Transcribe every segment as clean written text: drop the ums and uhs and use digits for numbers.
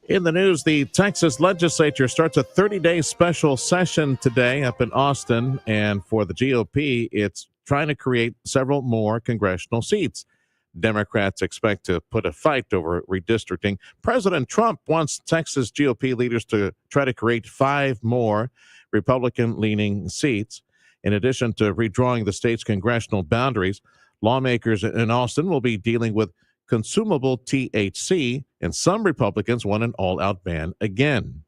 In the news, the Texas legislature starts a 30-day special session today up in Austin. And for the GOP, it's trying to create several more congressional seats. Democrats expect to put a fight over redistricting. President Trump wants Texas GOP leaders to try to create 5 more Republican-leaning seats. In addition to redrawing the state's congressional boundaries, lawmakers in Austin will be dealing with consumable THC, and some Republicans want an all-out ban again.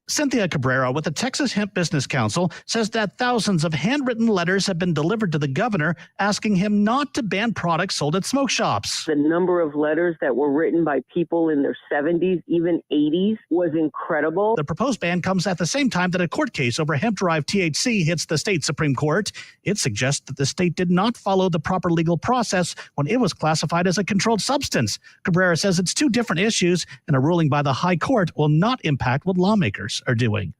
Cynthia Cabrera with the Texas Hemp Business Council says that thousands of handwritten letters have been delivered to the governor asking him not to ban products sold at smoke shops. The number of letters that were written by people in their 70s, even 80s, was incredible. The proposed ban comes at the same time that a court case over hemp-derived THC hits the state Supreme Court. It suggests that the state did not follow the proper legal process when it was classified as a controlled substance. Cabrera says it's 2 different issues, and a ruling by the high court will not impact what lawmakers are doing.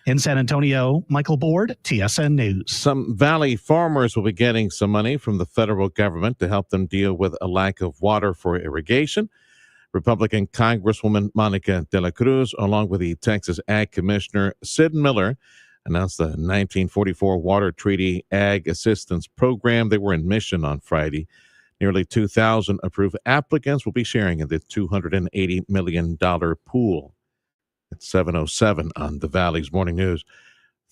In San Antonio, Michael Board, TSN News. Some Valley farmers will be getting some money from the federal government to help them deal with a lack of water for irrigation. Republican Congresswoman Monica De La Cruz, along with the Texas Ag Commissioner Sid Miller, announced the 1944 Water Treaty Ag Assistance Program. They were in mission on Friday. Nearly 2,000 approved applicants will be sharing in the $280 million pool. It's 7:07 on the Valley's Morning News.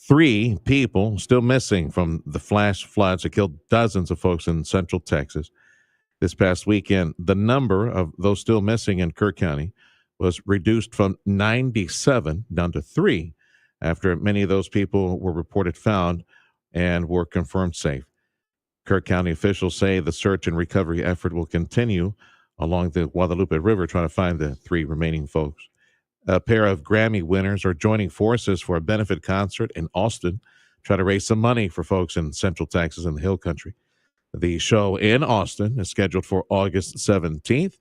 3 people still missing from the flash floods that killed dozens of folks in central Texas. This past weekend, the number of those still missing in Kirk County was reduced from 97 down to 3 after many of those people were reported found and were confirmed safe. Kirk County officials say the search and recovery effort will continue along the Guadalupe River trying to find the 3 remaining folks. A pair of Grammy winners are joining forces for a benefit concert in Austin, try to raise some money for folks in Central Texas and the Hill Country. The show in Austin is scheduled for August 17th.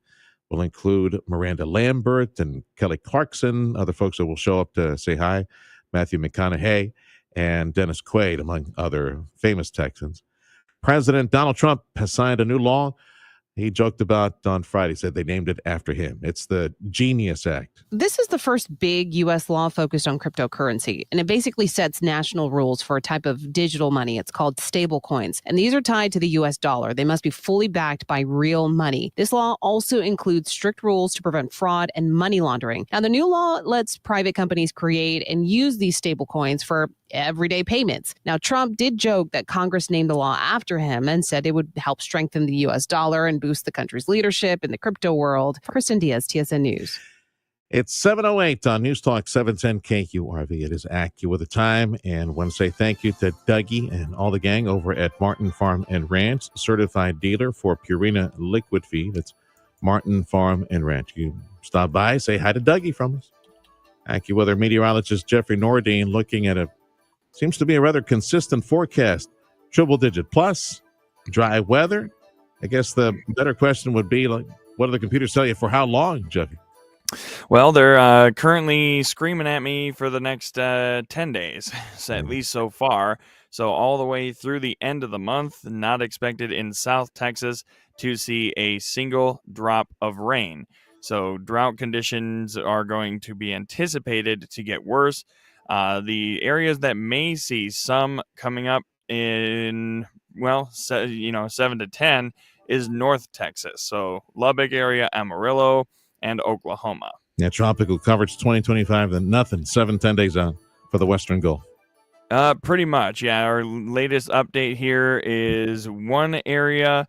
Will include Miranda Lambert and Kelly Clarkson, other folks that will show up to say hi, Matthew McConaughey and Dennis Quaid, among other famous Texans. President Donald Trump has signed a new law he joked about on Friday, said they named it after him. It's the Genius Act. This is the first big U.S. law focused on cryptocurrency, and it basically sets national rules for a type of digital money. It's called stablecoins, and these are tied to the U.S. dollar. They must be fully backed by real money. This law also includes strict rules to prevent fraud and money laundering. Now, the new law lets private companies create and use these stablecoins for everyday payments. Now, Trump did joke that Congress named the law after him and said it would help strengthen the U.S. dollar and boost the country's leadership in the crypto world. Kristen Diaz, TSN News. It's 7:08 on News Talk 710 KQRV. It is AccuWeather with the time, and want to say thank you to Dougie and all the gang over at Martin Farm and Ranch, certified dealer for Purina liquid feed. It's Martin Farm and Ranch. You stop by, say hi to Dougie from us. AccuWeather meteorologist Jeffrey Nordine looking at seems to be a rather consistent forecast. Triple digit plus, dry weather. I guess the better question would be, like, what do the computers tell you for how long, Jeffy? Well, they're currently screaming at me for the next 10 days, so at least so far. So all the way through the end of the month, not expected in South Texas to see a single drop of rain. So drought conditions are going to be anticipated to get worse. The areas that may see some coming up in, 7 to 10 is North Texas. So Lubbock area, Amarillo, and Oklahoma. Yeah, tropical coverage 2025, then nothing. 7-10 days out for the Western Gulf. Pretty much, yeah. Our latest update here is one area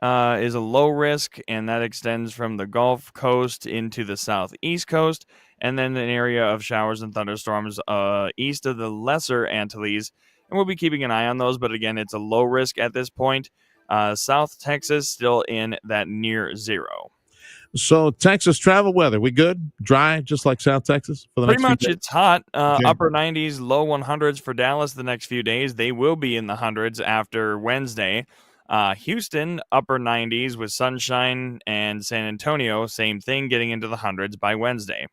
is a low risk, and that extends from the Gulf Coast into the southeast coast, and then an area of showers and thunderstorms east of the Lesser Antilles. And we'll be keeping an eye on those, but again, it's a low risk at this point. South Texas still in that near zero. So Texas travel weather, we good? Dry, just like South Texas for the Pretty next much few days? it's hot. Okay. Upper 90s, low 100s for Dallas the next few days. They will be in the hundreds after Wednesday. Houston, upper 90s with sunshine, and San Antonio, same thing, getting into the hundreds by Wednesday.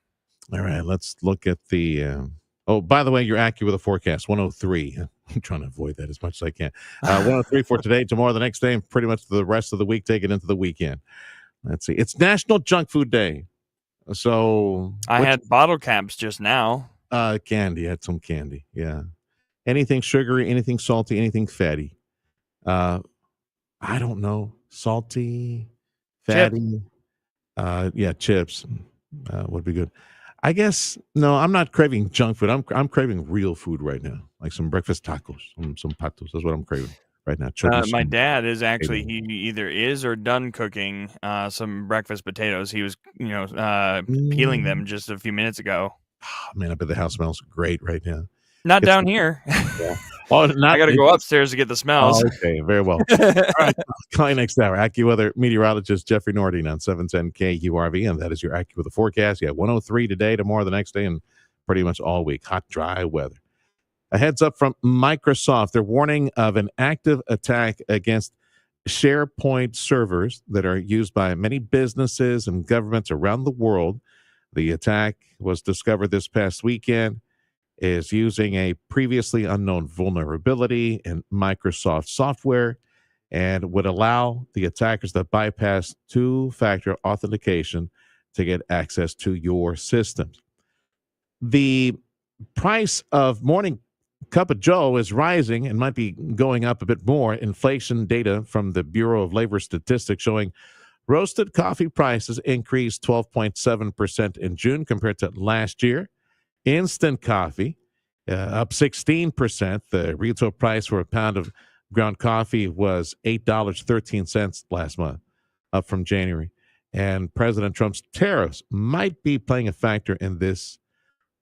All right, let's look at the... Oh, by the way, you're accurate with the forecast, 103. I'm trying to avoid that as much as I can. 103 for today, tomorrow, the next day, and pretty much the rest of the week, taking into the weekend. Let's see. It's National Junk Food Day. So I what? had bottle caps just now. Candy. I had some candy. Yeah. Anything sugary, anything salty, anything fatty. Uh, I don't know. Salty, Chips. fatty. Yeah, chips would be good. I guess no. I'm not craving junk food. I'm craving real food right now, like some breakfast tacos, some patos. That's what I'm craving right now. My Chorizo. dad is actually Potato. he either is or done cooking some breakfast potatoes. He was peeling Mm. them just a few minutes ago. Man, I bet the house smells great right now. Not It's down here. yeah. Oh, I not got to it go does. upstairs to get the smells. Oh, okay, very well. All right, call you next hour. AccuWeather meteorologist Jeffrey Nordine on 710 KURV, and that is your AccuWeather forecast. Yeah, 103 today, tomorrow, the next day, and pretty much all week. Hot, dry weather. A heads up from Microsoft. They're warning of an active attack against SharePoint servers that are used by many businesses and governments around the world. The attack was discovered this past weekend, is using a previously unknown vulnerability in Microsoft software and would allow the attackers to bypass two-factor authentication to get access to your systems. The price of morning cup of joe is rising and might be going up a bit more. Inflation data from the Bureau of Labor Statistics showing roasted coffee prices increased 12.7% in June compared to last year. Instant coffee up 16%. The retail price for a pound of ground coffee was $8.13 last month, up from January. And President Trump's tariffs might be playing a factor in this.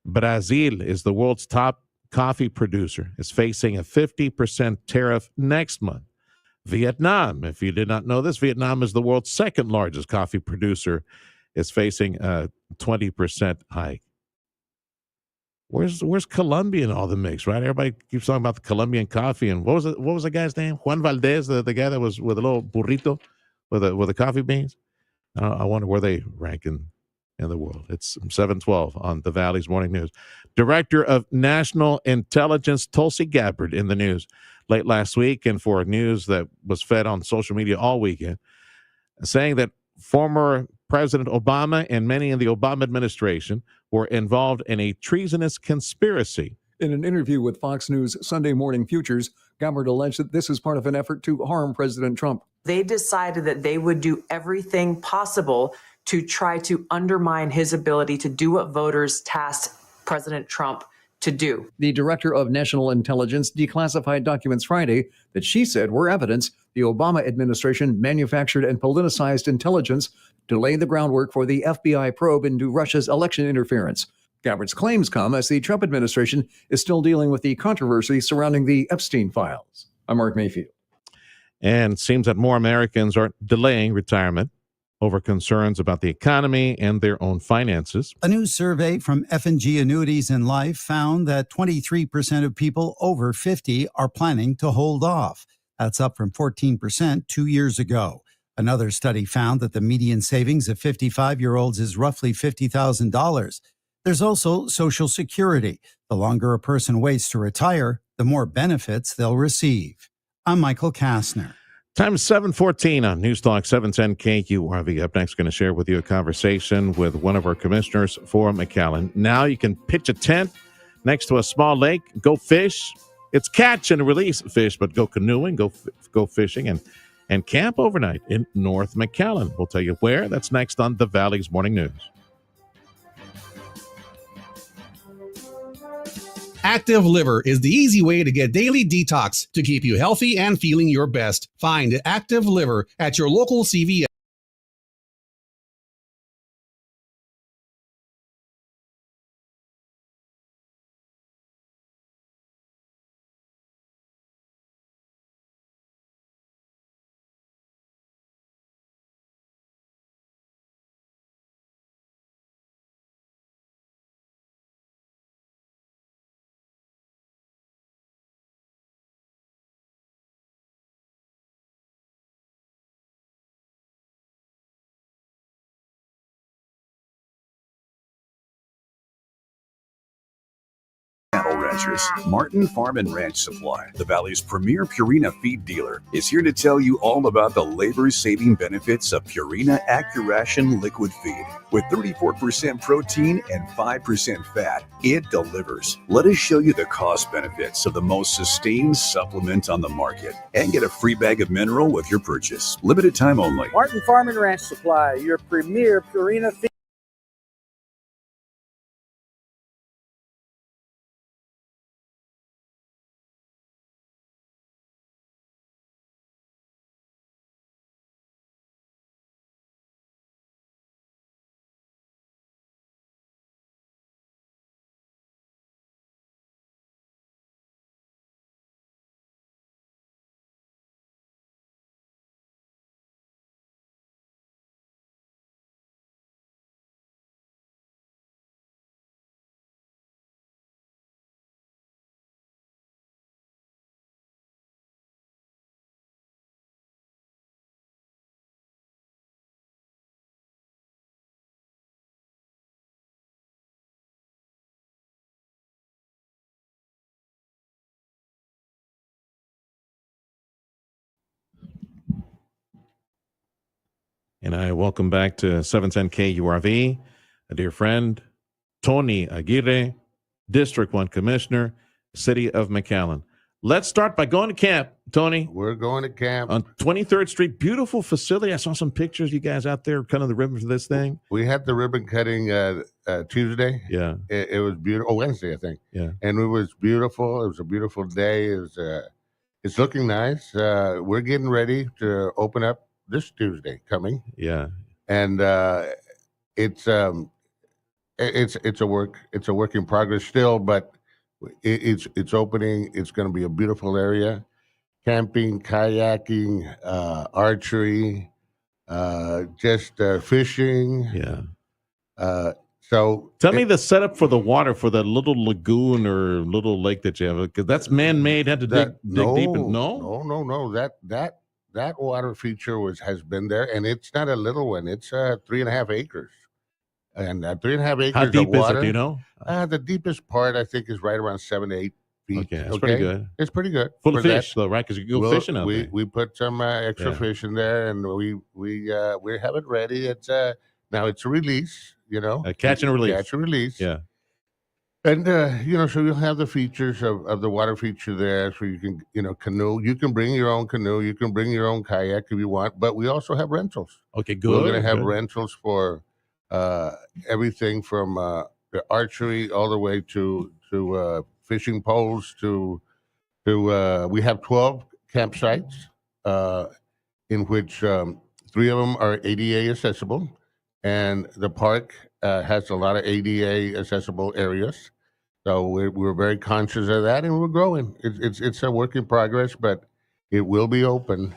Brazil is the world's top coffee producer, is facing a 50% tariff next month. Vietnam, if you did not know this, Vietnam is the world's second largest coffee producer, is facing a 20% hike. Where's Colombia in all the mix, right? Everybody keeps talking about the Colombian coffee, and what was the guy's name? Juan Valdez, the guy that was with a little burrito with the coffee beans. I wonder where they rank in the world. It's 712 on the Valley's Morning News. Director of National Intelligence Tulsi Gabbard in the news late last week, and for news that was fed on social media all weekend, saying that former President Obama and many in the Obama administration were involved in a treasonous conspiracy. In an interview with Fox News Sunday Morning Futures, Gabbard alleged that this is part of an effort to harm President Trump. They decided that they would do everything possible to try to undermine his ability to do what voters tasked President Trump to do. The director of national intelligence declassified documents Friday that she said were evidence the Obama administration manufactured and politicized intelligence to lay the groundwork for the FBI probe into Russia's election interference. Gabbard's claims come as the Trump administration is still dealing with the controversy surrounding the Epstein files. I'm Mark Mayfield. And it seems that more Americans are delaying retirement over concerns about the economy and their own finances. A new survey from F&G Annuities and Life found that 23% of people over 50 are planning to hold off. That's up from 14% 2 years ago. Another study found that the median savings of 55-year-olds is roughly $50,000. There's also Social Security. The longer a person waits to retire, the more benefits they'll receive. I'm Michael Kastner. Time is 7:14 on News Talk 710 KURV. Up next, going to share with you a conversation with one of our commissioners for McAllen. Now you can pitch a tent next to a small lake, go fish. It's catch and release fish, but go canoeing, go fishing, and camp overnight in North McAllen. We'll tell you where. That's next on the Valley's Morning News. Active Liver is the easy way to get daily detox to keep you healthy and feeling your best. Find Active Liver at your local CVS. ranchers. Martin Farm and Ranch Supply, the Valley's premier Purina feed dealer, is here to tell you all about the labor-saving benefits of Purina AccuRation liquid feed. With 34% protein and 5% fat, it delivers. Let us show you the cost benefits of the most sustained supplement on the market and get a free bag of mineral with your purchase. Limited time only. Martin Farm and Ranch Supply, your premier Purina feed. And I welcome back to 710 KURV, a dear friend, Tony Aguirre, District 1 Commissioner, City of McAllen. Let's start by going to camp, Tony. We're going to camp. On 23rd Street, beautiful facility. I saw some pictures, you guys out there cutting the ribbon for this thing. We had the ribbon cutting Tuesday. Yeah. It was beautiful. Oh, Wednesday, I think. Yeah. And it was beautiful. It was a beautiful day. It's looking nice. We're getting ready to open up this Tuesday coming. Yeah. And it's a work in progress still, but it's opening. It's going to be a beautiful area. Camping, kayaking, archery, just fishing. Yeah. So tell me the setup for the water for the little lagoon or little lake that you have, because that's man-made. Had to dig deep. No. That water feature has been there, and it's not a little one. It's 3.5 acres, and 3.5 acres. How deep of water, is it? Do you know? The deepest part I think is right around 7 to 8 feet. Okay, that's pretty good. It's pretty good. Full of for fish, that. though, right? Because you can go fishing out there. We put some extra fish in there, and we have it ready. It's now it's a release. Catch and release. Catch and release. Yeah. And so you'll have the features of the water feature there, so you can canoe. You can bring your own canoe. You can bring your own kayak if you want. But we also have rentals. Okay, good. We're going to have rentals for everything from the archery all the way to fishing poles to we have 12 campsites in which 3 of them are ADA accessible, and the park has a lot of ADA accessible areas. So we're very conscious of that, and we're growing. It's a work in progress, but it will be open.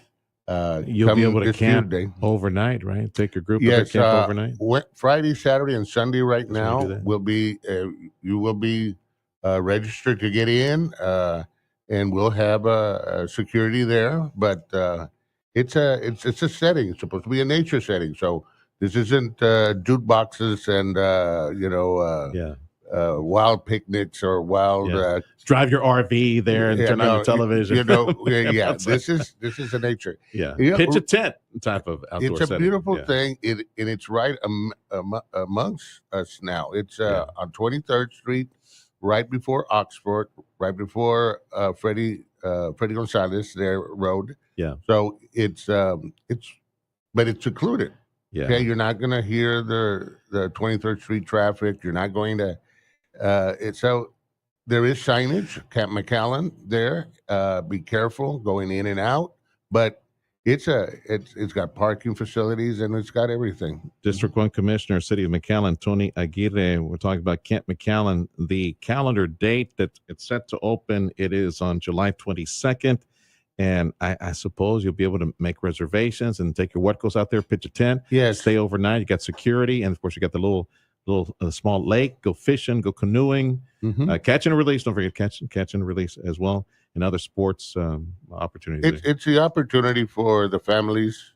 You'll be able to camp Tuesday. Overnight, right? Take your group Yes, to camp overnight. Friday, Saturday, and Sunday right That's when we do now that. will be you will be registered to get in, and we'll have security there. But it's a setting. It's supposed to be a nature setting, so this isn't jukeboxes and wild picnics or wild. Drive your RV there and turn on the television. This is a nature. Yeah, Yeah, pitch a tent type of outdoor It's a setting. beautiful Yeah. thing, and it's right amongst us now. It's on 23rd Street, right before Oxford, right before Freddie Gonzalez, their road. Yeah. So but it's secluded. Yeah. Okay, you're not going to hear the 23rd Street traffic. You're not going to. So there is signage, Camp McAllen there. Be careful going in and out, but it's got parking facilities and it's got everything. District 1 Commissioner, City of McAllen, Tony Aguirre. We're talking about Camp McAllen. The calendar date that it's set to open, it is on July 22nd. And I suppose you'll be able to make reservations and take your Wetco's out there, pitch a tent, Yes. stay overnight. You got security, and of course you got the little small lake. Go fishing, go canoeing, catch and release. Don't forget catch and release as well, and other sports opportunities. It's the opportunity for the families,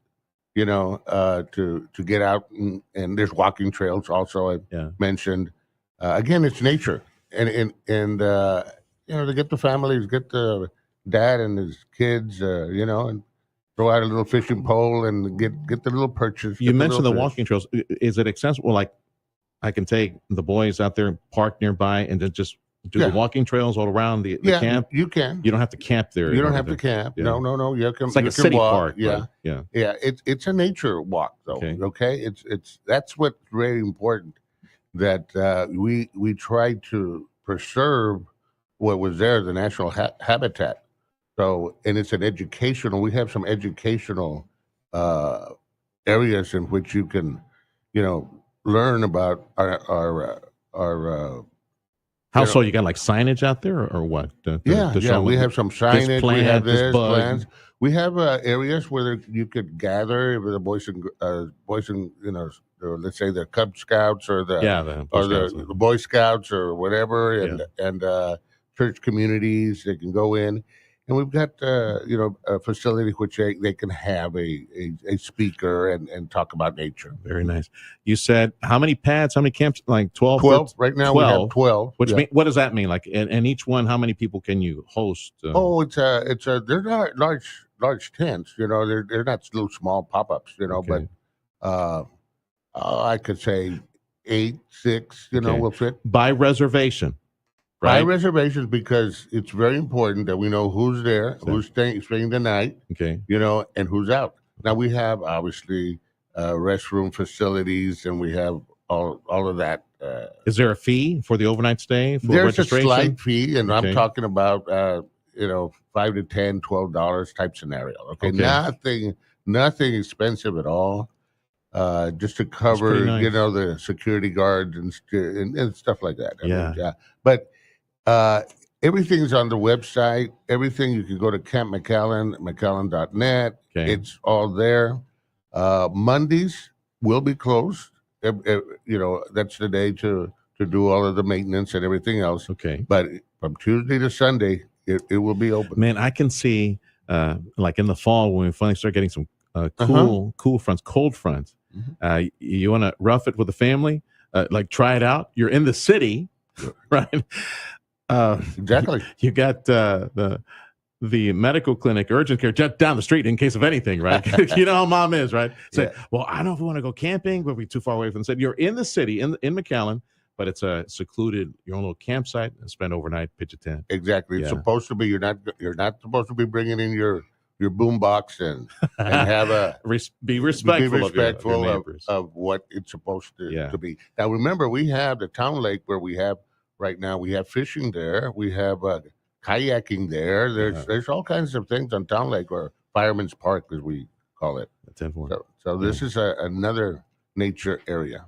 to get out, and there's walking trails also. I mentioned again, it's nature, and to get the families, get the dad and his kids, and throw out a little fishing pole and get the little purchase. You get mentioned the little fish. walking trails. Is it accessible? Like, I can take the boys out there, park nearby, and then just do Yeah. the walking trails all around the Yeah, camp. you can. You don't have to camp there. You in don't order have to camp. yeah. No. You can. It's like you a can city walk. park. Yeah. but- yeah. Yeah, it's a nature walk though. Okay. Okay, it's that's what's very important, that we try to preserve what was there, the national habitat. So, and it's an educational. We have some educational areas in which you can, learn about our. How You so? know- You got like signage out there, or what? To Yeah, show yeah. them We that have some this signage. We plant, have this this bug. plants. We have areas where you could gather with the boys and let's say the Cub Scouts or the Yeah, the Boy or Scouts, the Boy Scouts or whatever, and church communities they can go in, and we've got a facility which they can have a speaker and talk about nature. Very nice. You said how many pads? How many camps? Like 12? 12 right now. We have 12. Which yeah. what does that mean? Like, and each one, how many people can you host? They're not large tents, they're not little small pop-ups, Okay. but I could say 8, 6, Okay. will fit. By reservation, By right? reservations, because it's very important that we know who's there, So- who's staying the night, Okay. and who's out. Now we have obviously restroom facilities, and we have all of that. Is there a fee for the overnight stay? For There's registration? a slight fee, and Okay. I'm talking about $5 to $10, $12 type scenario. Okay, Okay. nothing expensive at all. Just to pretty cover, nice. the security guards and stuff like that. I mean, Yeah. But everything's on the website. Everything, you can go to Camp McAllen, McAllen.net. Okay. It's all there. Mondays will be closed. That's the day to do all of the maintenance and everything else. Okay. But from Tuesday to Sunday, it will be open. Man, I can see, like in the fall when we finally start getting some Uh-huh. cool fronts, cold fronts. Mm-hmm. You want to rough it with the family, like try it out. You're in the city, right? Exactly. You got the medical clinic, urgent care just down the street in case of anything, right? You know how mom is, right? Say, Yeah. well, I don't know if we want to go camping, but we're too far away from the city. You're in the city, in McAllen, but it's a secluded, your own little campsite, and spend overnight, pitch a tent. Exactly. It's Yeah. supposed to be. You're not supposed to be bringing in your boom box and have a Be respectful, be respectful of your neighbors. of what it's supposed Yeah. to be. Now, remember, we have the town lake where we have right now. We have fishing there. We have kayaking there. There's all kinds of things on town lake, or Fireman's Park as we call it. That's important. So this is another nature area.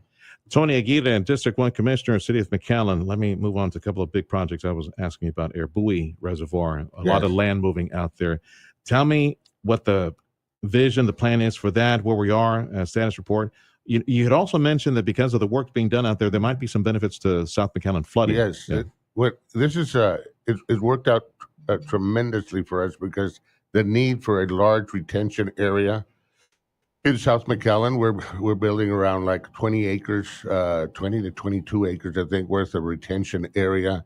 Tony Aguirre, District 1 Commissioner, City of McAllen. Let me move on to a couple of big projects I was asking about. Air Buoy Reservoir, a lot of Yes. land moving out there. Tell me what the vision, the plan is for that, where we are, status report. You had also mentioned that because of the work being done out there, there might be some benefits to South McAllen flooding. Yes, Yeah. this is it worked out tremendously for us, because the need for a large retention area in South McAllen, we're building around like 20 acres, 20 to 22 acres, I think, worth of retention area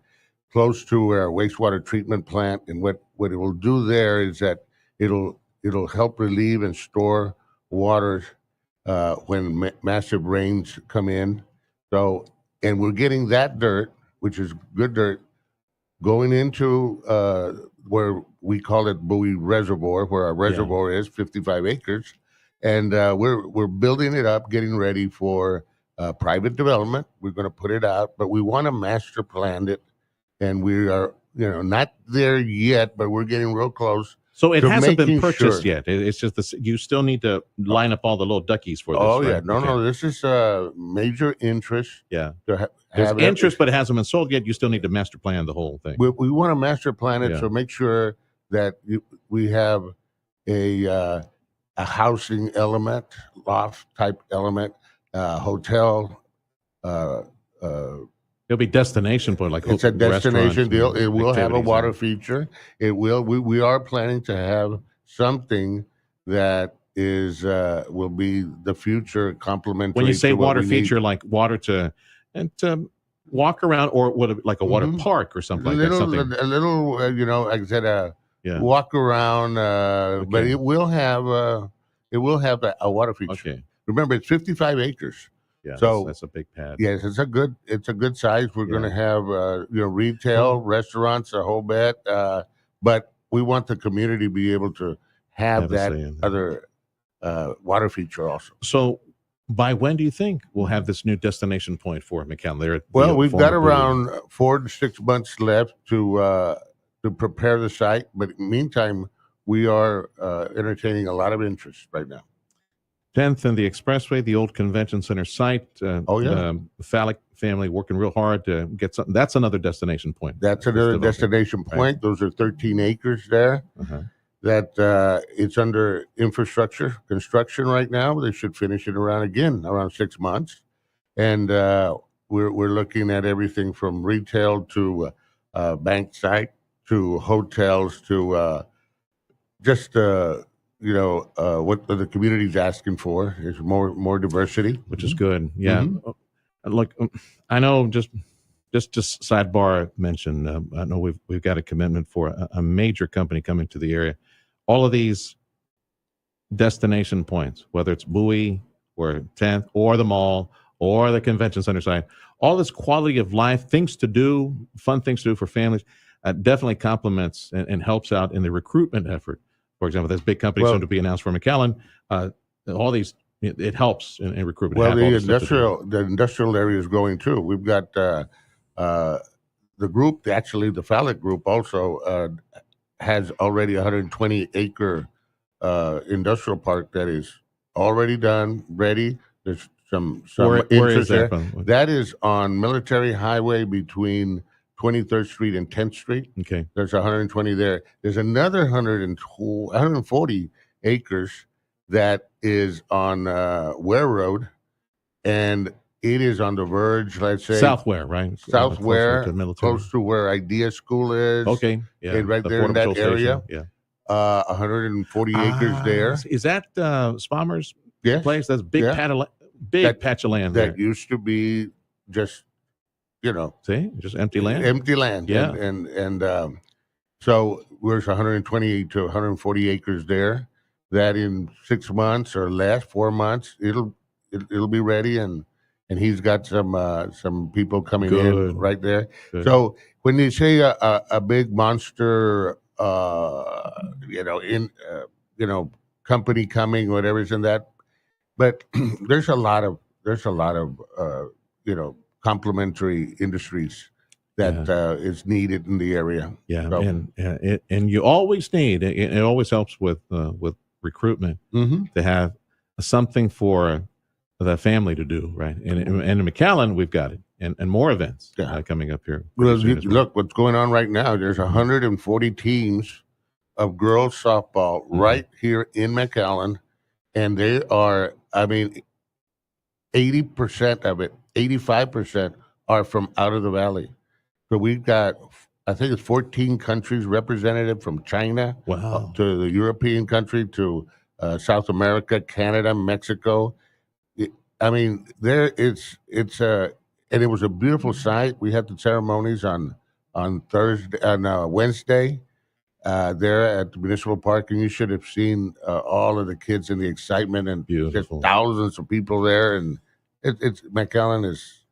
close to our wastewater treatment plant. And what it will do there is that it'll help relieve and store water when massive rains come in. So, and we're getting that dirt, which is good dirt, going into where we call it Buoy Reservoir, where our reservoir is 55 acres, and we're building it up, getting ready for private development. We're going to put it out, but we want to master plan it, and we are not there yet, but we're getting real close. So it to hasn't been making purchased sure. yet. It's just you still need to line up all the little duckies for this. Oh right? yeah, no, Okay. no, this is major interest. Yeah. To There's have it. interest, but it hasn't been sold yet. You still need to master plan the whole thing. We want to master plan it, Yeah. so make sure that we have a housing element, loft type element, hotel. It'll be destination point, like It's a destination restaurants, deal. It will have a activities, water yeah. feature. It will. We are planning to have something that is will be the future complementary. When you say to what water we need. feature, like water to walk around, or would it be like a water Mhm. park or something like little, that? Something, a little, like I said, yeah. walk around, but Okay. it will have a water feature. Okay. Remember, it's 55 acres. Yeah. So that's a big pad. yes, it's a good size. We're going to have retail, restaurants, a whole bit, but we want the community to be able to have Have a that say in that. other water feature also. So, by when do you think we'll have this new destination point for McAllen? There, Well, we've got around 4 to 6 months left to prepare the site, but in the meantime, we are entertaining a lot of interest right now. 10th and the Expressway, the old convention center site. Oh, yeah. The Phallic family working real hard to get something. That's another destination point. That's another developing. destination Right. point. Those are 13 acres there. Uh-huh. That it's under infrastructure construction right now. They should finish it around 6 months, and we're looking at everything from retail to bank site to hotels to just what the community's asking for is more diversity, Which is good. Yeah. Mhm. Look, I know. Just sidebar mention. I know we've got a commitment for a major company coming to the area. All of these destination points, whether it's Bowie or 10th or the mall or the convention center site, all this quality of life, things to do, fun things to do for families, definitely complements and helps out in the recruitment effort. For example, this big company soon to be announced for McAllen. All these, it helps in recruitment. Well, Have all the this stuff to do. industrial area is growing too. We've got the group, actually the Phallic group also has already 120-acre industrial park that is already done, ready. There's some Where interest is that there. from? That is on Military Highway between 23rd Street and 10th Street. Okay. There's 120 there. There's another 140 acres that is on Ware Road, and it is on the verge, let's say. South Ware, right? South Closer Ware, to military. close to where Idea School is. Okay. Yeah. And right the there in Border that Patrol area. station. Yeah. 140 acres there. Is that Spalmer's Yes. place? That's big Yeah. patch of land That there. used to be just, See, just empty land. empty land. Yeah. And so there's 120 to 140 acres there that in 6 months or less, 4 months, it'll be ready. And he's got some people coming Good. in right there. Good. So when they say a big monster, company coming, whatever's in that, but there's a lot of complementary industries that is needed in the area. Yeah, So- and you always need it always helps with recruitment Mhm. to have something for the family to do, right? And in McAllen, we've got it, and more events coming up here. Well, pretty soon as well. look what's going on right now. There's 140 teams of girls softball Mm-hmm. right here in McAllen, and they are, 80% of it, 85% are from out of the valley. So we've got, I think it's 14 countries represented, from China Wow. to the European country to South America, Canada, Mexico. There it's and it was a beautiful sight. We had the ceremonies on Wednesday there at the municipal park, and you should have seen all of the kids and the excitement and just thousands of people there. And it's McAllen is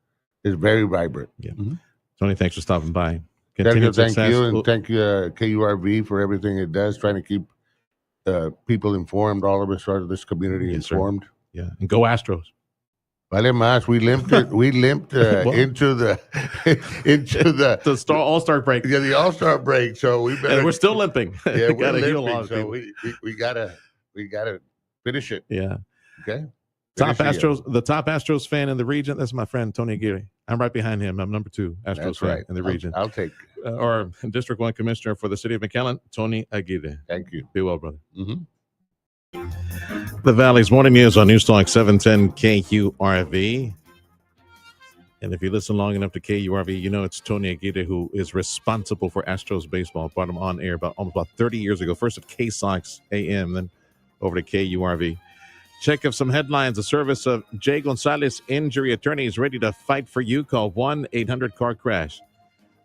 very vibrant. Yeah. Mhm. Tony, thanks for stopping by. Thank Continued you, success. and thank you, KURV, for everything it does, trying to keep people informed. All of us are this community Yes, sir. informed. Yeah, and go Astros. Vale más. We limped Well- into the The All-Star break. Yeah, the All-Star break. So we better. And we're still limping. Yeah, We we're gotta heal a limping. lot of So people. we gotta finish it. Yeah. Okay. Top Finish it. Astros, the top Astros fan in the region. That's my friend Tony Aguirre. I'm right behind him. I'm number 2 Astros That's fan right. in the region. I'll take. Or District 1 Commissioner for the city of McAllen, Tony Aguirre. Thank you. Be well, brother. Mhm. The Valley's Morning News on News Talk 710 KURV. And if you listen long enough to KURV, you know it's Tony Aguirre who is responsible for Astros baseball. Brought him on air almost about 30 years ago. First at KSOX AM, then over to KURV. Check of some headlines. The service of Jay Gonzalez Injury Attorney is ready to fight for you. Call 1-800-CAR-CRASH.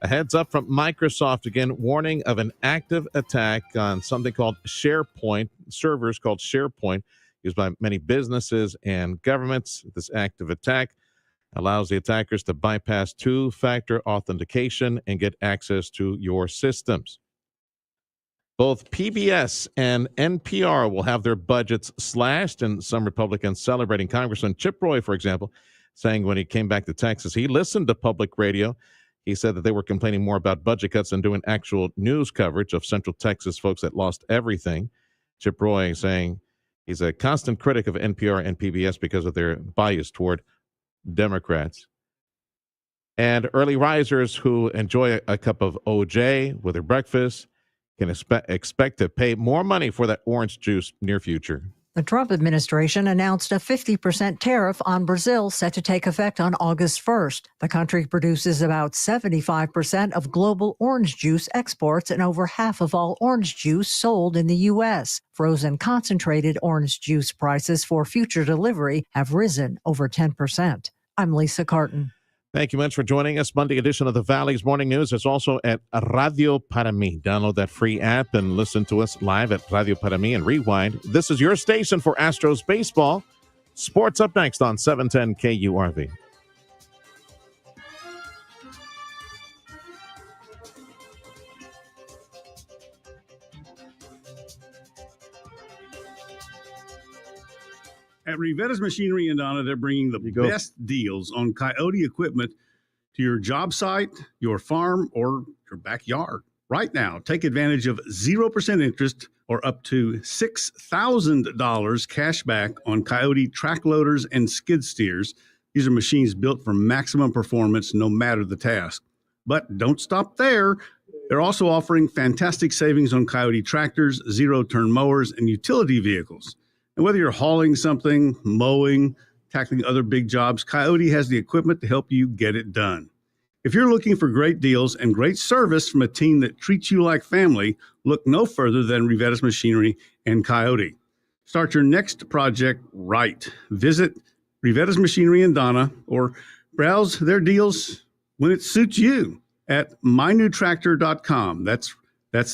A heads up from Microsoft again, warning of an active attack on something called SharePoint, servers called SharePoint, used by many businesses and governments. This active attack allows the attackers to bypass two-factor authentication and get access to your systems. Both PBS and NPR will have their budgets slashed, and some Republicans celebrating. Congressman Chip Roy, for example, saying when he came back to Texas, he listened to public radio. He said that they were complaining more about budget cuts than doing actual news coverage of Central Texas folks that lost everything. Chip Roy saying he's a constant critic of NPR and PBS because of their bias toward Democrats. And early risers who enjoy a cup of OJ with their breakfast can expect to pay more money for that orange juice near future. The Trump administration announced a 50% tariff on Brazil set to take effect on August 1st. The country produces about 75% of global orange juice exports and over half of all orange juice sold in the U.S. Frozen concentrated orange juice prices for future delivery have risen over 10%. I'm Lisa Carton. Thank you much for joining us. Monday edition of the Valley's Morning News is also at Radio Para Mí. Download that free app and listen to us live at Radio Para Mí and rewind. This is your station for Astros baseball. Sports up next on 710 KURV. At Rivetta's Machinery in Donna, they're bringing the best deals on Coyote equipment to your job site, your farm, or your backyard. Right now, take advantage of 0% interest or up to $6,000 cash back on Coyote track loaders and skid steers. These are machines built for maximum performance no matter the task. But don't stop there. They're also offering fantastic savings on Coyote tractors, zero-turn mowers, and utility vehicles. And whether you're hauling something, mowing, tackling other big jobs, Coyote has the equipment to help you get it done. If you're looking for great deals and great service from a team that treats you like family, look no further than Rivetta's Machinery and Coyote. Start your next project right. Visit Rivetta's Machinery in Donna or browse their deals when it suits you at mynewtractor.com. That's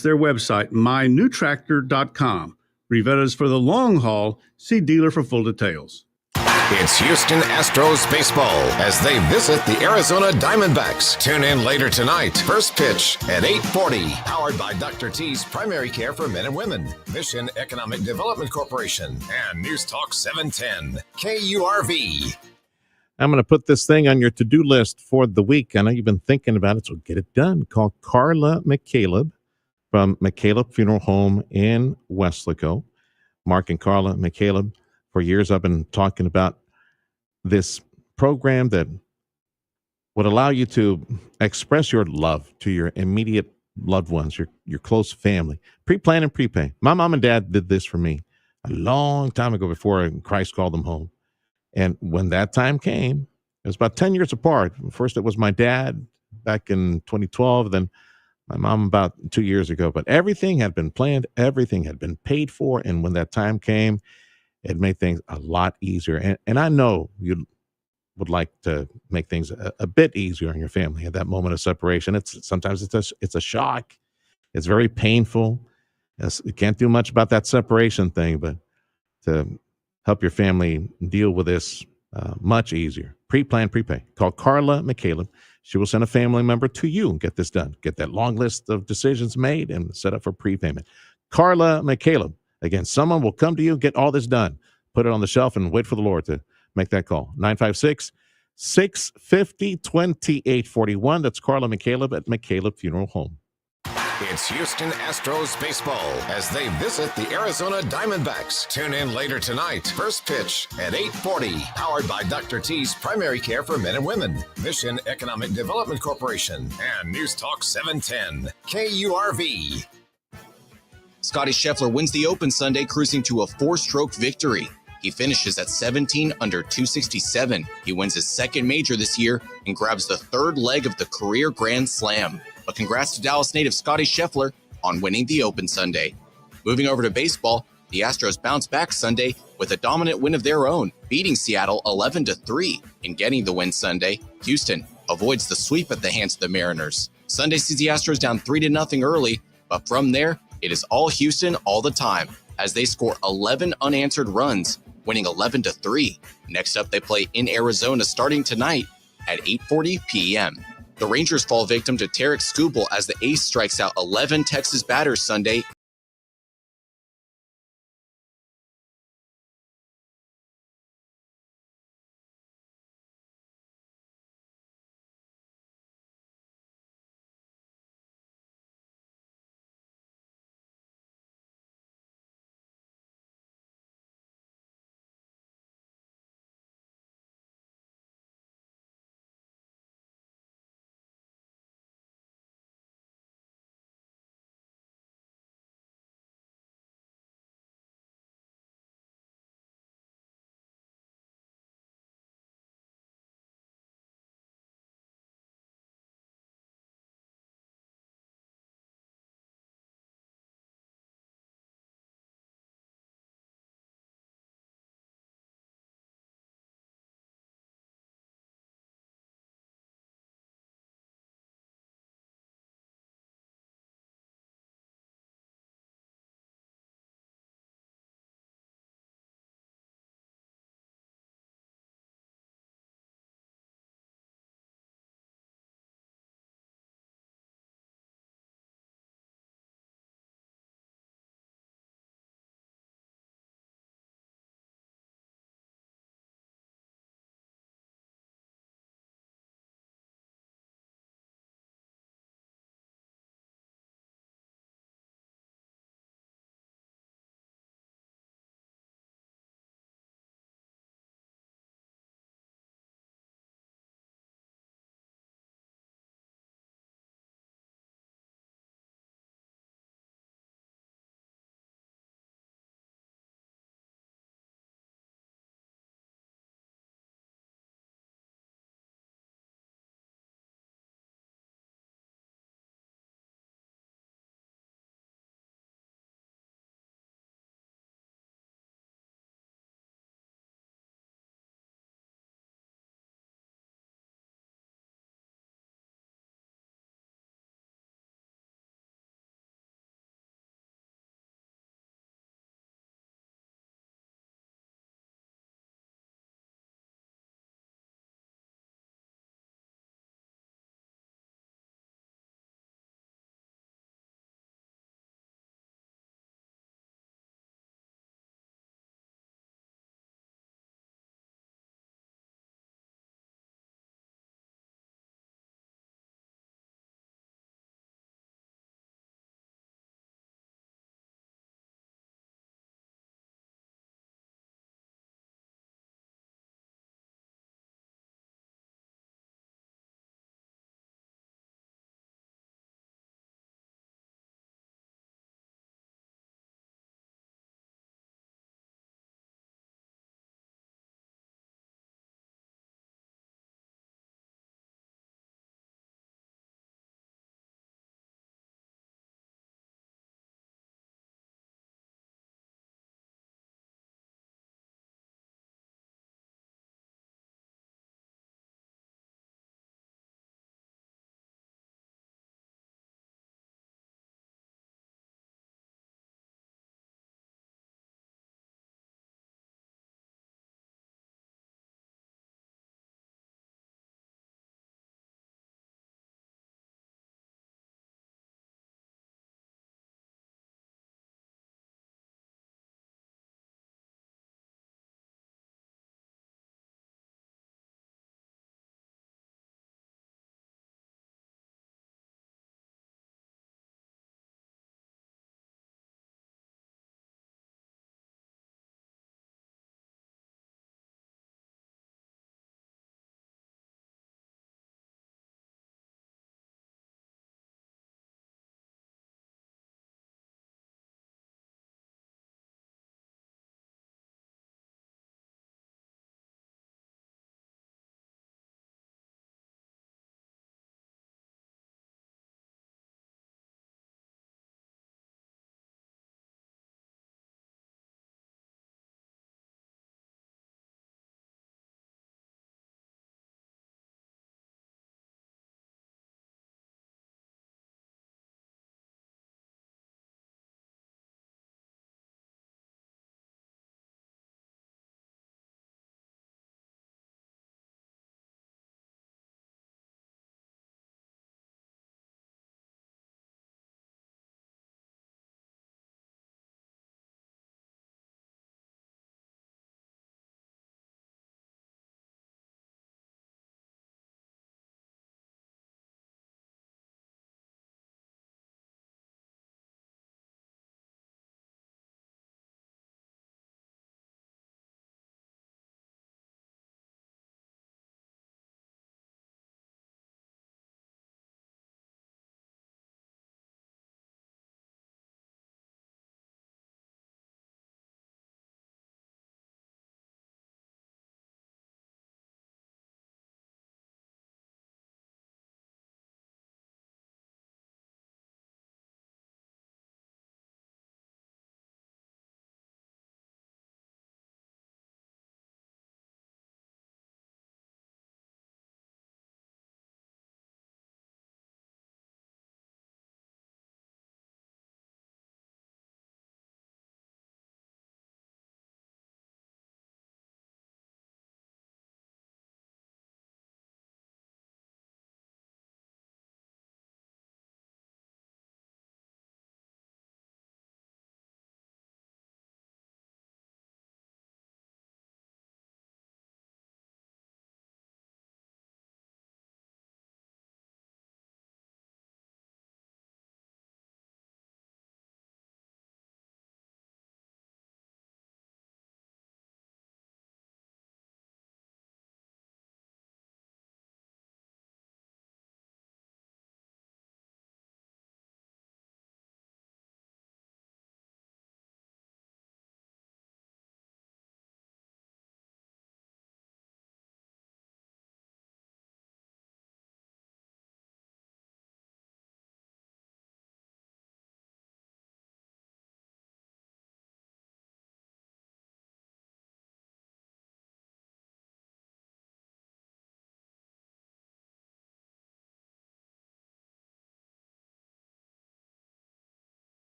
their website, mynewtractor.com. Rivetta's for the long haul. See dealer for full details. It's Houston Astros baseball as they visit the Arizona Diamondbacks. Tune in later tonight. First pitch at 8:40. Powered by Dr. T's Primary Care for Men and Women, Mission Economic Development Corporation, and News Talk 710 KURV. I'm going to put this thing on your to-do list for the week. I know you've been thinking about it, so get it done. Call Carla McCaleb from McCaleb Funeral Home in Weslaco. Mark and Carla McCaleb, for years I've been talking about this program that would allow you to express your love to your immediate loved ones, your close family. Pre-plan and prepay. My mom and dad did this for me a long time ago before Christ called them home. And when that time came, it was about 10 years apart. First, it was my dad back in 2012, then my mom about 2 years ago. But everything had been planned. Everything had been paid for. And when that time came, it made things a lot easier. And I know you would like to make things a bit easier on your family at that moment of separation. Sometimes it's a shock. It's very painful. You can't do much about that separation thing, but to help your family deal with this much easier. Pre-plan, prepay. Call Carla McCaleb. She will send a family member to you and get this done. Get that long list of decisions made and set up for prepayment. Carla McCaleb. Again, someone will come to you, get all this done. Put it on the shelf and wait for the Lord to make that call. 956-650-2841. That's Carla McCaleb at McCaleb Funeral Home. It's Houston Astros baseball as they visit the Arizona Diamondbacks. Tune in later tonight. First pitch at 8:40. Powered by Dr. T's Primary Care for Men and Women, Mission Economic Development Corporation, and News Talk 710 KURV. Scotty Scheffler wins the Open Sunday, cruising to a 4-stroke victory. He finishes at 17 under 267. He wins his second major this year and grabs the third leg of the career Grand Slam. But congrats to Dallas native Scotty Scheffler on winning the Open Sunday. Moving over to baseball, The Astros bounced back Sunday with a dominant win of their own, beating Seattle 11-3. In getting the win Sunday, Houston avoids the sweep at the hands of the Mariners. Sunday sees the Astros down 3-0 early, but from there, it is all Houston all the time as they score 11 unanswered runs, winning 11-3. Next up, they play in Arizona starting tonight at 8:40 p.m. The Rangers fall victim to Tarek Skubal as the ace strikes out 11 Texas batters Sunday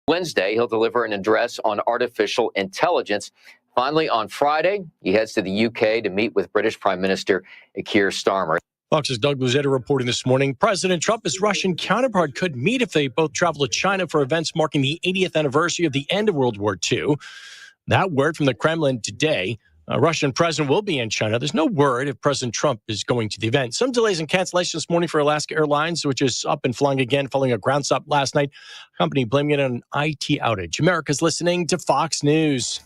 Wednesday, he'll deliver an address on artificial intelligence. Finally, on Friday, he heads to the UK to meet with British Prime Minister Keir Starmer. Fox's Doug Luzzetta reporting this morning, President Trump and his Russian counterpart could meet if they both travel to China for events marking the 80th anniversary of the end of World War II. That word from the Kremlin today. Russian president will be in China. There's no word if President Trump is going to the event. Some delays and cancellations this morning for Alaska Airlines, which is up and flying again following a ground stop last night. Company blaming it on an IT outage. America's listening to Fox News.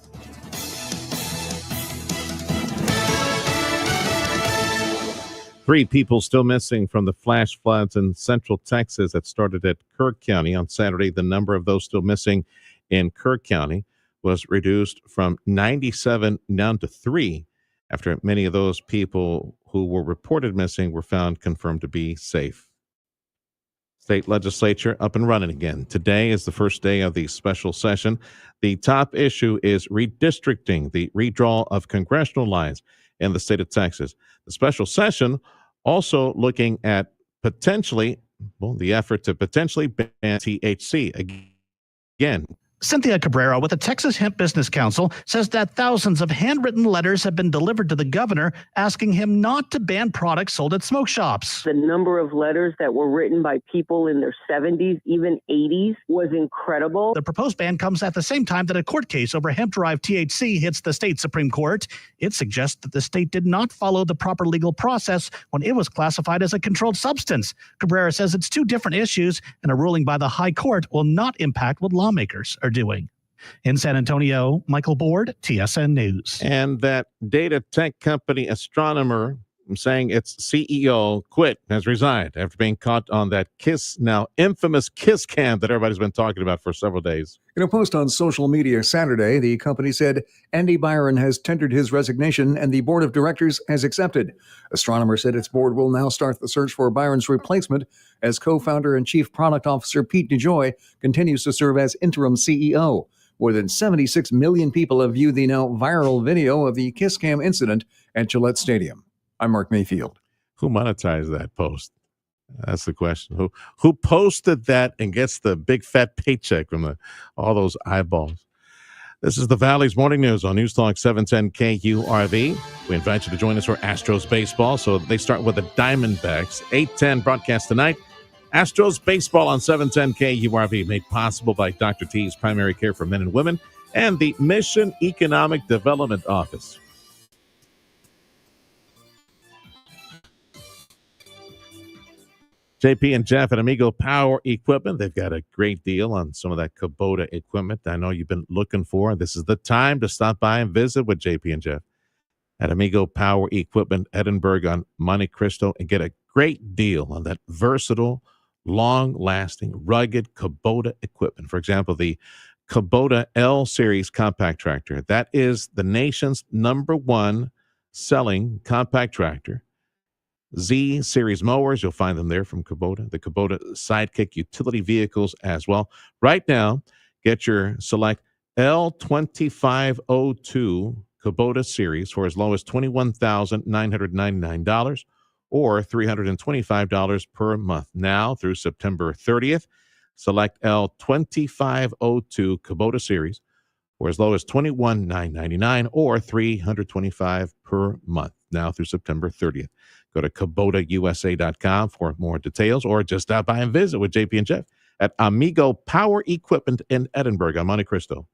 Three people still missing from the flash floods in central Texas that started at Kirk County on Saturday. The number of those still missing in Kirk County was reduced from 97 down to 3 after many of those people who were reported missing were found confirmed to be safe. State legislature up and running again. Today is the first day of the special session. The top issue is redistricting, the redraw of congressional lines in the state of Texas. The special session also looking at the effort to potentially ban THC again. Cynthia Cabrera with the Texas Hemp Business Council says that thousands of handwritten letters have been delivered to the governor asking him not to ban products sold at smoke shops. The number of letters that were written by people in their 70s, even 80s, was incredible. The proposed ban comes at the same time that a court case over hemp-derived THC hits the state Supreme Court. It suggests that the state did not follow the proper legal process when it was classified as a controlled substance. Cabrera says it's two different issues, and a ruling by the high court will not impact what lawmakers are doing. In San Antonio, Michael Board, TSN News. And that data tech company Astronomer saying its CEO has resigned after being caught on that infamous kiss cam that everybody's been talking about for several days. In a post on social media Saturday, the company said Andy Byron has tendered his resignation and the board of directors has accepted. Astronomer said its board will now start the search for Byron's replacement as co-founder and chief product officer Pete DeJoy continues to serve as interim CEO. More than 76 million people have viewed the now viral video of the kiss cam incident at Gillette Stadium. I'm Mark Mayfield. Who monetized that post? That's the question. Who posted that and gets the big fat paycheck from all those eyeballs? This is the Valley's Morning News on News Talk 710 KURV. We invite you to join us for Astros baseball. So they start with the Diamondbacks. 8:10 broadcast tonight. Astros baseball on 710 KURV, made possible by Dr. T's Primary Care for Men and Women and the Mission Economic Development Office. JP and Jeff at Amigo Power Equipment. They've got a great deal on some of that Kubota equipment I know you've been looking for. This is the time to stop by and visit with JP and Jeff at Amigo Power Equipment, Edinburgh on Monte Cristo, and get a great deal on that versatile, long-lasting, rugged Kubota equipment. For example, the Kubota L Series compact tractor. That is the nation's #1 selling compact tractor. Z Series mowers, you'll find them there from Kubota. The Kubota Sidekick utility vehicles as well. Right now, get your select L2502 Kubota Series for as low as $21,999 or $325 per month. Now through September 30th, select L2502 Kubota Series for as low as $21,999 or $325 per month. Now through September 30th. Go to KubotaUSA.com for more details or just stop by and visit with JP and Jeff at Amigo Power Equipment in Edinburgh on Monte Cristo.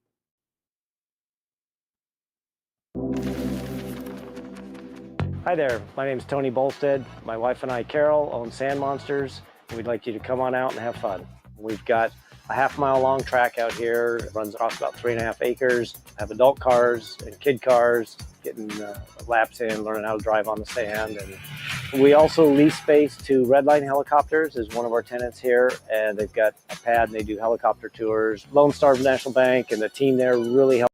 Hi there, my name is Tony Bolstead. My wife and I, Carol, own Sand Monsters. We'd like you to come on out and have fun. We've got a half-mile-long track out here. It runs across about 3.5 acres. Have adult cars and kid cars, getting laps in, learning how to drive on the sand. And we also lease space to Redline Helicopters is one of our tenants here, and they've got a pad and they do helicopter tours. Lone Star National Bank and the team there really help.